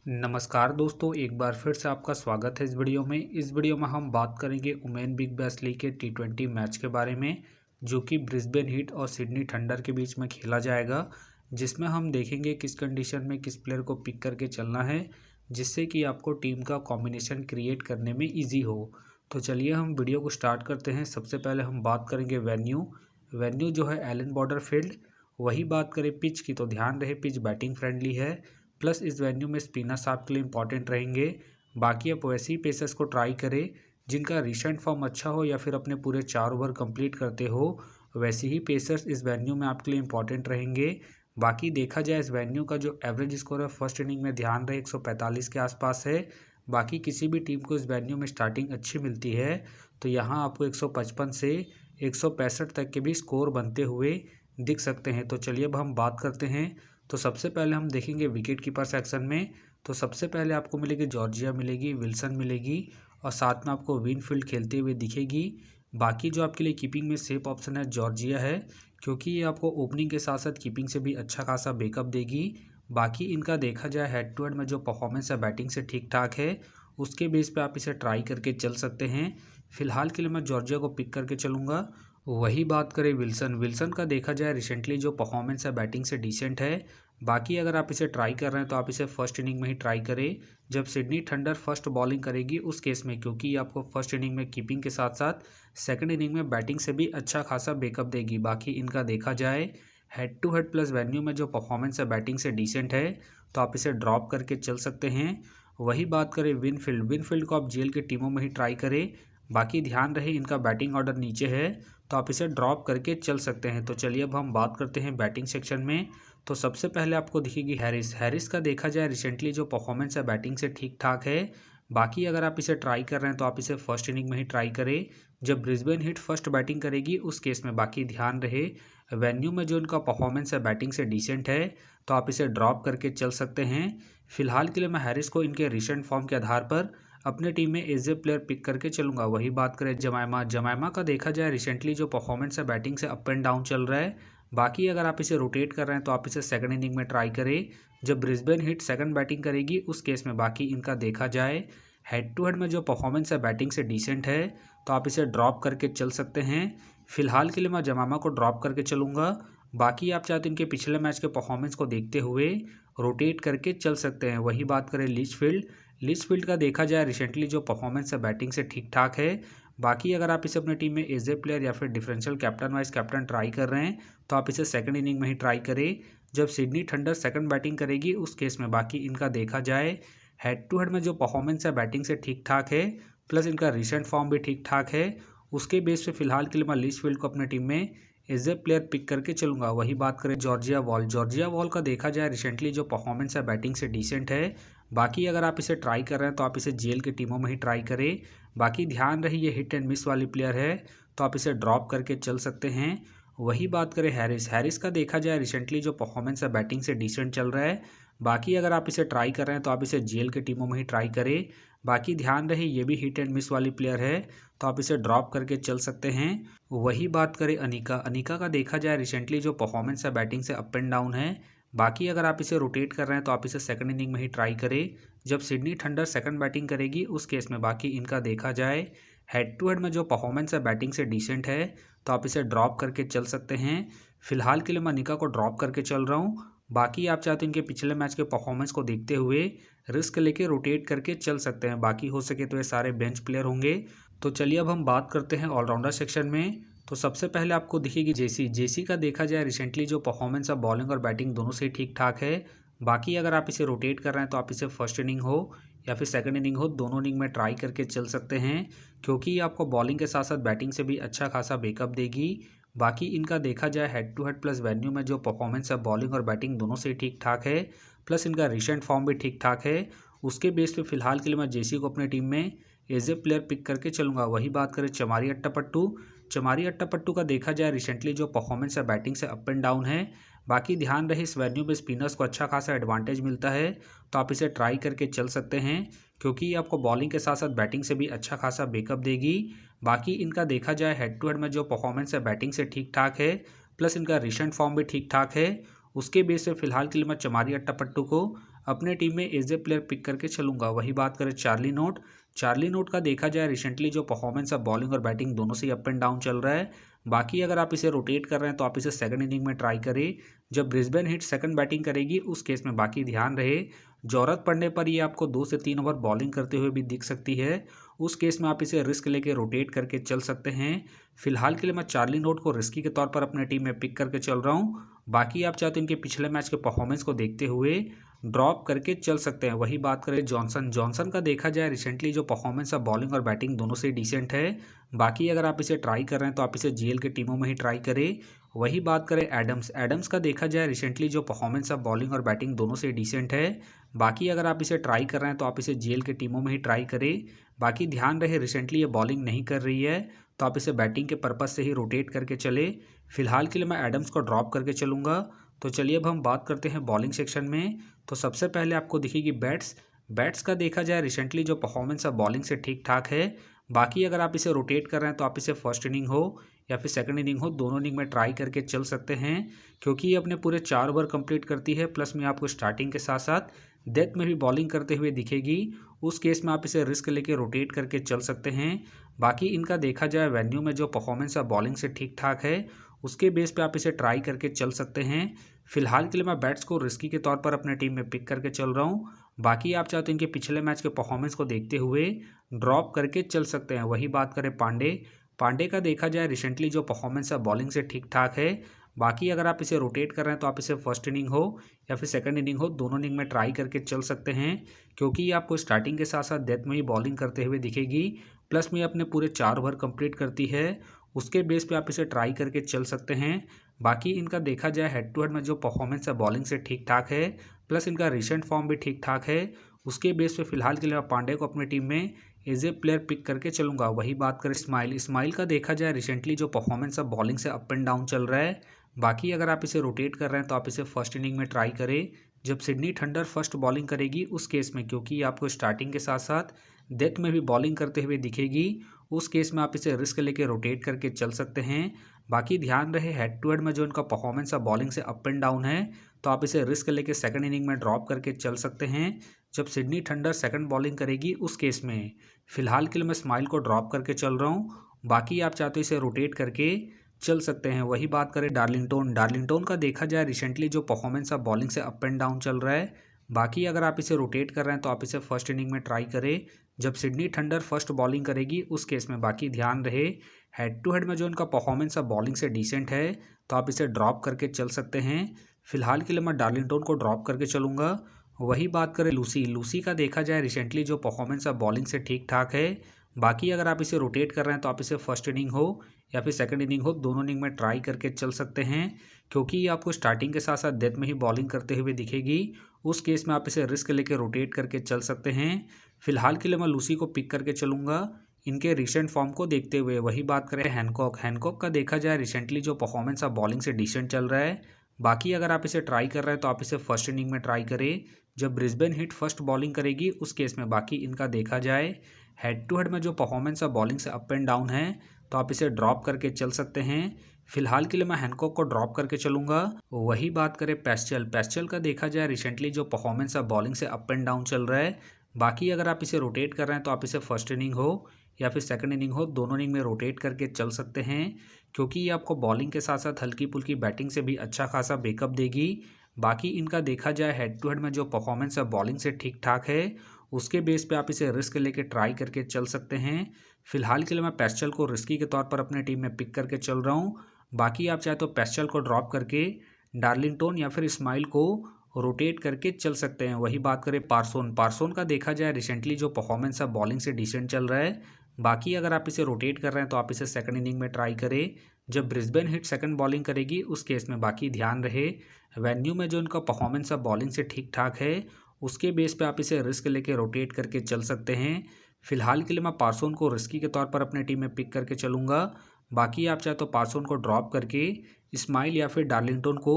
नमस्कार दोस्तों, एक बार फिर से आपका स्वागत है इस वीडियो में। इस वीडियो में हम बात करेंगे वुमेन बिग बैश लीग के टी20 मैच के बारे में, जो कि ब्रिस्बेन हीट और सिडनी थंडर के बीच में खेला जाएगा, जिसमें हम देखेंगे किस कंडीशन में किस प्लेयर को पिक करके चलना है, जिससे कि आपको टीम का कॉम्बिनेशन क्रिएट करने में ईजी हो। तो चलिए हम वीडियो को स्टार्ट करते हैं। सबसे पहले हम बात करेंगे वेन्यू जो है एलन बॉर्डर फील्ड। वही बात करें पिच की, तो ध्यान रहे पिच बैटिंग फ्रेंडली है, प्लस इस वेन्यू में स्पिनर्स आपके लिए इंपॉर्टेंट रहेंगे। बाकी आप वैसे ही पेसर्स को ट्राई करें जिनका रिसेंट फॉर्म अच्छा हो या फिर अपने पूरे 4 ओवर कंप्लीट करते हो, वैसे ही पेसर्स इस वेन्यू में आपके लिए इंपॉर्टेंट रहेंगे। बाकी देखा जाए इस वेन्यू का जो एवरेज स्कोर है फर्स्ट इनिंग में ध्यान रहे 145 के आसपास है। बाकी किसी भी टीम को इस वेन्यू में स्टार्टिंग अच्छी मिलती है तो यहाँ आपको 155 से 165 तक के भी स्कोर बनते हुए दिख सकते हैं। तो चलिए अब हम बात करते हैं। तो सबसे पहले हम देखेंगे विकेट कीपर सेक्शन में। तो सबसे पहले आपको मिलेगी जॉर्जिया मिलेगी, विल्सन मिलेगी और साथ में आपको विनफील्ड खेलते हुए दिखेगी। बाकी जो आपके लिए कीपिंग में सेफ ऑप्शन है जॉर्जिया है, क्योंकि ये आपको ओपनिंग के साथ साथ कीपिंग से भी अच्छा खासा बैकअप देगी। बाकी इनका देखा जाए हेड टू हेड में जो परफॉर्मेंस है बैटिंग से ठीक ठाक है, उसके बेस पे आप इसे ट्राई करके चल सकते हैं। फिलहाल के लिए मैं जॉर्जिया को पिक करके चलूँगा। वही बात करें विल्सन का देखा जाए रिसेंटली जो परफॉर्मेंस है बैटिंग से डिसेंट है। बाकी अगर आप इसे ट्राई कर रहे हैं तो आप इसे फर्स्ट इनिंग में ही ट्राई करें जब सिडनी थंडर फर्स्ट बॉलिंग करेगी उस केस में, क्योंकि आपको फर्स्ट इनिंग में कीपिंग के साथ साथ सेकंड इनिंग में बैटिंग से भी अच्छा खासा बैकअप देगी। बाकी इनका देखा जाए head to head plus venue में जो परफॉर्मेंस है बैटिंग से डिसेंट है, तो आप इसे ड्रॉप करके चल सकते हैं। वही बात करें विनफील्ड को आप जेल की टीमों में ही ट्राई करें। बाकी ध्यान रहे इनका बैटिंग ऑर्डर नीचे है तो आप इसे ड्रॉप करके चल सकते हैं। तो चलिए अब हम बात करते हैं बैटिंग सेक्शन में। तो सबसे पहले आपको दिखेगी हैरिस का देखा जाए रिसेंटली जो परफॉर्मेंस है बैटिंग से ठीक ठाक है। बाकी अगर आप इसे ट्राई कर रहे हैं तो आप इसे फर्स्ट इनिंग में ही ट्राई करें जब ब्रिस्बेन हीट फर्स्ट बैटिंग करेगी उस केस में। बाकी ध्यान रहे वेन्यू में जो इनका परफॉर्मेंस है बैटिंग से डिसेंट है, तो आप इसे ड्रॉप करके चल सकते हैं। फिलहाल के लिए मैं हैरिस को इनके रिसेंट फॉर्म के आधार पर अपने टीम में एज ए प्लेयर पिक करके चलूंगा। वही बात करें जमाइमा का देखा जाए रिसेंटली जो परफॉर्मेंस है बैटिंग से अप एंड डाउन चल रहा है। बाकी अगर आप इसे रोटेट कर रहे हैं तो आप इसे सेकंड इनिंग में ट्राई करें जब ब्रिस्बेन हीट सेकंड बैटिंग करेगी उस केस में। बाकी इनका देखा जाए हेड टू हेड में जो परफॉर्मेंस है बैटिंग से डिसेंट है, तो आप इसे ड्रॉप करके चल सकते हैं। फिलहाल के लिए मैं जमामा को ड्रॉप करके चलूँगा। बाकी आप चाहते इनके पिछले मैच के परफॉर्मेंस को देखते हुए रोटेट करके चल सकते हैं। वही बात करें लिचफील्ड का देखा जाए रिसेंटली जो परफॉर्मेंस है बैटिंग से ठीक ठाक है। बाकी अगर आप इसे अपने टीम में एज ए प्लेयर या फिर differential captain vice captain try कर रहे हैं तो आप इसे सेकंड इनिंग में ही ट्राई करें जब सिडनी थंडर सेकंड बैटिंग करेगी उस केस में। बाकी इनका देखा जाए हेड टू हेड में जो परफॉर्मेंस है बैटिंग से ठीक ठाक है, प्लस इनका रिसेंट फॉर्म भी ठीक ठाक है। उसके बेस पे फिलहाल के लिए मैं लिचफील्ड को अपने टीम में एज ए प्लेयर पिक करके चलूँगा। वही बात करें जॉर्जिया वॉल का देखा जाए रिसेंटली जो परफॉर्मेंस है बैटिंग से डिसेंट है। बाकी अगर आप इसे ट्राई कर रहे हैं तो आप इसे जेल की टीमों में ही ट्राई करें। बाकी ध्यान रहे ये हिट एंड मिस वाली प्लेयर है, तो आप इसे ड्रॉप करके चल सकते हैं। वही बात करें हैरिस का देखा जाए रिसेंटली जो परफॉर्मेंस है बैटिंग से डिसेंट चल रहा है। बाकी अगर आप इसे ट्राई कर रहे हैं तो आप इसे जेल की टीमों में ही ट्राई करें। बाकी ध्यान रहे ये भी हिट एंड मिस वाली प्लेयर है, तो आप इसे ड्रॉप करके चल सकते हैं। वही बात करें अनिका का देखा जाए रिसेंटली जो परफॉर्मेंस है बैटिंग से अप एंड डाउन है। बाकी अगर आप इसे रोटेट कर रहे हैं तो आप इसे सेकंड इनिंग में ही ट्राई करें जब सिडनी थंडर सेकंड बैटिंग करेगी उस केस में। बाकी इनका देखा जाए हेड टू हेड में जो परफॉर्मेंस है बैटिंग से डिसेंट है, तो आप इसे ड्रॉप करके चल सकते हैं। फिलहाल के लिए मैं अनिका को ड्रॉप करके चल रहा हूँ। बाकी आप चाहते हैं इनके पिछले मैच के परफॉर्मेंस को देखते हुए रिस्क लेके रोटेट करके चल सकते हैं। बाकी हो सके तो ये सारे बेंच प्लेयर होंगे। तो चलिए अब हम बात करते हैं ऑलराउंडर सेक्शन में। तो सबसे पहले आपको दिखेगी जेसी का देखा जाए रिसेंटली जो परफॉर्मेंस है बॉलिंग और बैटिंग दोनों से ठीक ठाक है। बाकी अगर आप इसे रोटेट कर रहे हैं तो आप इसे फर्स्ट इनिंग हो या फिर सेकंड इनिंग हो, दोनों इनिंग में ट्राई करके चल सकते हैं, क्योंकि ये आपको बॉलिंग के साथ साथ बैटिंग से भी अच्छा खासा बैकअप देगी। बाकी इनका देखा जाए head to head plus venue में जो परफॉर्मेंस है बॉलिंग और बैटिंग दोनों से ठीक ठाक है, प्लस इनका रिसेंट फॉर्म भी ठीक ठाक है। उसके बेस पे फिलहाल के लिए मैं जेसी को अपने टीम में एज ए प्लेयर पिक करके चलूँगा। वही बात करें चमारी अट्टापट्टू का देखा जाए रिसेंटली जो परफॉर्मेंस है बैटिंग से अप एंड डाउन है। बाकी ध्यान रहे इस वेन्यू में स्पिनर्स को अच्छा खासा एडवांटेज मिलता है, तो आप इसे ट्राई करके चल सकते हैं, क्योंकि ये आपको बॉलिंग के साथ साथ बैटिंग से भी अच्छा खासा बैकअप देगी। बाकी इनका देखा जाए हेड टू हेड में जो परफॉर्मेंस है बैटिंग से ठीक ठाक है, प्लस इनका रिसेंट फॉर्म भी ठीक ठाक है। उसके बेस पे फिलहाल के लिए मैं चमारी अट्टापट्टू को अपने टीम में एज ए प्लेयर पिक करके चलूँगा। वही बात करें चार्ली नोट का देखा जाए रिसेंटली जो परफॉर्मेंस है बॉलिंग और बैटिंग दोनों से अप एंड डाउन चल रहा है। बाकी अगर आप इसे रोटेट कर रहे हैं तो आप इसे सेकंड इनिंग में ट्राई करें। जब ब्रिस्बेन हिट सेकंड बैटिंग करेगी उस केस में बाकी ध्यान रहे ज़रूरत पड़ने पर ये आपको 2 से 3 ओवर बॉलिंग करते हुए भी दिख सकती है। उस केस में आप इसे रिस्क लेके रोटेट करके चल सकते हैं। फिलहाल के लिए मैं चार्ली नोट को रिस्की के तौर पर अपने टीम में पिक करके चल रहा हूँ। बाकी आप चाहते हैं इनके पिछले मैच के परफॉर्मेंस को देखते हुए ड्रॉप करके चल सकते हैं। वही बात करें जॉनसन का देखा जाए रिसेंटली जो परफॉर्मेंस है बॉलिंग और बैटिंग दोनों से डिसेंट है। बाकी अगर आप इसे ट्राई कर रहे हैं तो आप इसे जीएल के टीमों में ही ट्राई करें। वही बात करें एडम्स का देखा जाए रिसेंटली जो परफॉर्मेंस है बॉलिंग और बैटिंग दोनों से डिसेंट है। बाकी अगर आप इसे ट्राई कर रहे हैं तो आप इसे जीएल के टीमों में ही ट्राई करें। बाकी ध्यान रहे रिसेंटली ये बॉलिंग नहीं कर रही है तो आप इसे बैटिंग के पर्पज़ से ही रोटेट करके चले। फिलहाल के लिए मैं एडम्स को ड्रॉप करके चलूँगा। तो चलिए अब हम बात करते हैं बॉलिंग सेक्शन में। तो सबसे पहले आपको दिखेगी बैट्स का देखा जाए रिसेंटली जो परफॉर्मेंस है बॉलिंग से ठीक ठाक है। बाकी अगर आप इसे रोटेट कर रहे हैं तो आप इसे फर्स्ट इनिंग हो या फिर सेकंड इनिंग हो दोनों इनिंग में ट्राई करके चल सकते हैं, क्योंकि ये अपने पूरे 4 ओवर कंप्लीट करती है। प्लस में आपको स्टार्टिंग के साथ साथ डेथ में भी बॉलिंग करते हुए दिखेगी। उस केस में आप इसे रिस्क लेके रोटेट करके चल सकते हैं। बाकी इनका देखा जाए वेन्यू में जो परफॉर्मेंस है बॉलिंग से ठीक ठाक है, उसके बेस पे आप इसे ट्राई करके चल सकते हैं। फिलहाल के लिए मैं बैट्स को रिस्की के तौर पर अपने टीम में पिक करके चल रहा हूँ। बाकी आप चाहते हैं इनके पिछले मैच के परफॉर्मेंस को देखते हुए ड्रॉप करके चल सकते हैं। वही बात करें पांडे का देखा जाए रिसेंटली जो परफॉर्मेंस है बॉलिंग से ठीक ठाक है। बाकी अगर आप इसे रोटेट कर रहे हैं तो आप इसे फर्स्ट इनिंग हो या फिर सेकंड इनिंग हो दोनों इनिंग में ट्राई करके चल सकते हैं, क्योंकि ये आपको स्टार्टिंग के साथ साथ डेथ में ही बॉलिंग करते हुए दिखेगी। प्लस में अपने पूरे 4 ओवर कंप्लीट करती है। उसके बेस पे आप इसे ट्राई करके चल सकते हैं। बाकी इनका देखा जाए हेड टू हेड में जो परफॉर्मेंस है बॉलिंग से ठीक ठाक है, प्लस इनका रिसेंट फॉर्म भी ठीक ठाक है। उसके बेस पे फिलहाल के लिए मैं पांडे को अपनी टीम में एज ए प्लेयर पिक करके चलूँगा। वही बात करें इस्माइल का देखा जाए रिसेंटली जो परफॉर्मेंस है बॉलिंग से अप एंड डाउन चल रहा है। बाकी अगर आप इसे रोटेट कर रहे हैं तो आप इसे फर्स्ट इनिंग में ट्राई करें जब सिडनी थंडर फर्स्ट बॉलिंग करेगी उस केस में, क्योंकि आपको स्टार्टिंग के साथ साथ डेथ में भी बॉलिंग करते हुए दिखेगी। उस केस में आप इसे रिस्क लेके रोटेट करके चल सकते हैं। बाकी ध्यान रहे हेड टू हेड में जो इनका परफॉर्मेंस है बॉलिंग से अप एंड डाउन है, तो आप इसे रिस्क लेके सेकंड इनिंग में ड्रॉप करके चल सकते हैं जब सिडनी थंडर सेकंड बॉलिंग करेगी उस केस में। फिलहाल के लिए मैं इस्माइल को ड्रॉप करके चल रहा हूँ। बाकी आप चाहते हो इसे रोटेट करके चल सकते हैं। वही बात करें डार्लिंगटन का देखा जाए रिसेंटली जो परफॉर्मेंस है बॉलिंग से अप एंड डाउन चल रहा है। बाकी अगर आप इसे रोटेट कर रहे हैं तो आप इसे फर्स्ट इनिंग में ट्राई करें जब सिडनी थंडर फर्स्ट बॉलिंग करेगी उस केस में। बाकी ध्यान रहे हेड टू हेड में जो इनका परफॉर्मेंस है बॉलिंग से डिसेंट है, तो आप इसे ड्रॉप करके चल सकते हैं। फिलहाल के लिए मैं डार्लिंगटन को ड्रॉप करके चलूँगा। वही बात करें लूसी का देखा जाए रिसेंटली जो परफॉर्मेंस है बॉलिंग से ठीक ठाक है। बाकी अगर आप इसे रोटेट कर रहे हैं तो आप इसे फर्स्ट इनिंग हो या फिर सेकंड इनिंग हो दोनों इनिंग में ट्राई करके चल सकते हैं, क्योंकि ये आपको स्टार्टिंग के साथ साथ डेथ में ही बॉलिंग करते हुए दिखेगी। उस केस में आप इसे रिस्क लेके रोटेट करके चल सकते हैं। फिलहाल के लिए मैं लूसी को पिक करके चलूँगा इनके रिसेंट फॉर्म को देखते हुए। वही बात करें हैनकॉक का देखा जाए रिसेंटली जो परफॉर्मेंस है बॉलिंग से डिसेंट चल रहा है। बाकी अगर आप इसे ट्राई कर रहे हैं तो आप इसे फर्स्ट इनिंग में ट्राई करें जब ब्रिस्बेन हिट फर्स्ट बॉलिंग करेगी उस केस में। बाकी इनका देखा जाए हेड टू हेड में जो परफॉर्मेंस है बॉलिंग से अप एंड डाउन है, तो आप इसे ड्रॉप करके चल सकते हैं। फिलहाल के लिए मैं हैनकॉक को ड्रॉप करके चलूँगा। वही बात करें पेस्चल का देखा जाए रिसेंटली जो परफॉर्मेंस है बॉलिंग से अप एंड डाउन चल रहा है। बाकी अगर आप इसे रोटेट कर रहे हैं तो आप इसे फर्स्ट इनिंग हो या फिर सेकंड इनिंग हो दोनों इनिंग में रोटेट करके चल सकते हैं, क्योंकि ये आपको बॉलिंग के साथ साथ हल्की फुल्की बैटिंग से भी अच्छा खासा बैकअप देगी। बाकी इनका देखा जाए हेड टू हेड में जो परफॉर्मेंस है बॉलिंग से ठीक ठाक है, उसके बेस पे आप इसे रिस्क लेके ट्राई करके चल सकते हैं। फिलहाल के लिए मैं पेस्चल को रिस्की के तौर पर अपने टीम में पिक करके चल रहा हूँ। बाकी आप चाहे तो पेस्चल को ड्रॉप करके डार्लिंगटन या फिर इस्माइल को रोटेट करके चल सकते हैं। वही बात करें पार्सोन का देखा जाए रिसेंटली जो परफॉर्मेंस है बॉलिंग से डिसेंट चल रहा है। बाकी अगर आप इसे रोटेट कर रहे हैं तो आप इसे सेकंड इनिंग में ट्राई करें जब ब्रिस्बेन हिट सेकंड बॉलिंग करेगी उस केस में। बाकी ध्यान रहे वेन्यू में जो इनका परफॉर्मेंस है बॉलिंग से ठीक ठाक है, उसके बेस पे आप इसे रिस्क लेके रोटेट करके चल सकते हैं। फिलहाल के लिए मैं पार्सोन को रिस्की के तौर पर अपने टीम में पिक करके चलूँगा। बाकी आप चाहे तो पार्सोन को ड्रॉप करके इस्माइल या फिर डार्लिंगटन को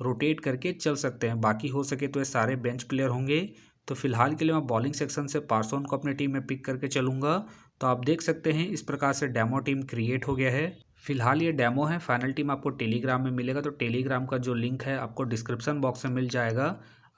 रोटेट करके चल सकते हैं। बाकी हो सके तो ये सारे बेंच प्लेयर होंगे। तो फिलहाल के लिए मैं बॉलिंग सेक्शन से पार्सोन को अपनी टीम में पिक करके चलूँगा। तो आप देख सकते हैं इस प्रकार से डेमो टीम क्रिएट हो गया है। फिलहाल ये डेमो है, फाइनल टीम आपको टेलीग्राम में मिलेगा। तो टेलीग्राम का जो लिंक है आपको डिस्क्रिप्शन बॉक्स में मिल जाएगा।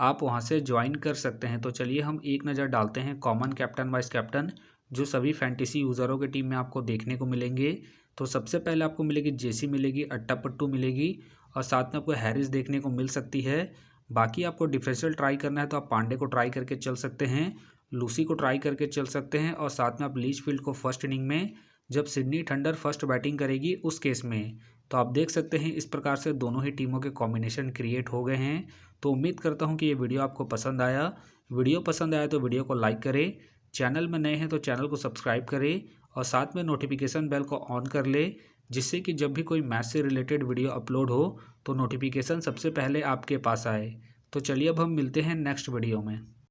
आप वहां से ज्वाइन कर सकते हैं। तो चलिए हम एक नज़र डालते हैं कॉमन कैप्टन वाइस कैप्टन जो सभी फैंटेसी यूज़रों की टीम में आपको देखने को मिलेंगे। तो सबसे पहले आपको मिलेगी जेसी मिलेगी, अट्टापट्टू मिलेगी और साथ में आपको हैरिस देखने को मिल सकती है। बाकी आपको डिफरेंशियल ट्राई करना है तो आप पांडे को ट्राई करके चल सकते हैं, लूसी को ट्राई करके चल सकते हैं और साथ में आप लीचफील्ड को फर्स्ट इनिंग में जब सिडनी थंडर फर्स्ट बैटिंग करेगी उस केस में। तो आप देख सकते हैं इस प्रकार से दोनों ही टीमों के कॉम्बिनेशन क्रिएट हो गए हैं। तो उम्मीद करता हूं कि ये वीडियो आपको पसंद आया। वीडियो पसंद आया तो वीडियो को लाइक करें, चैनल में नए हैं तो चैनल को सब्सक्राइब करें और साथ में नोटिफिकेशन बेल को ऑन कर ले, जिससे कि जब भी कोई मैच से रिलेटेड वीडियो अपलोड हो तो नोटिफिकेशन सबसे पहले आपके पास आए। तो चलिए अब हम मिलते हैं नेक्स्ट वीडियो में।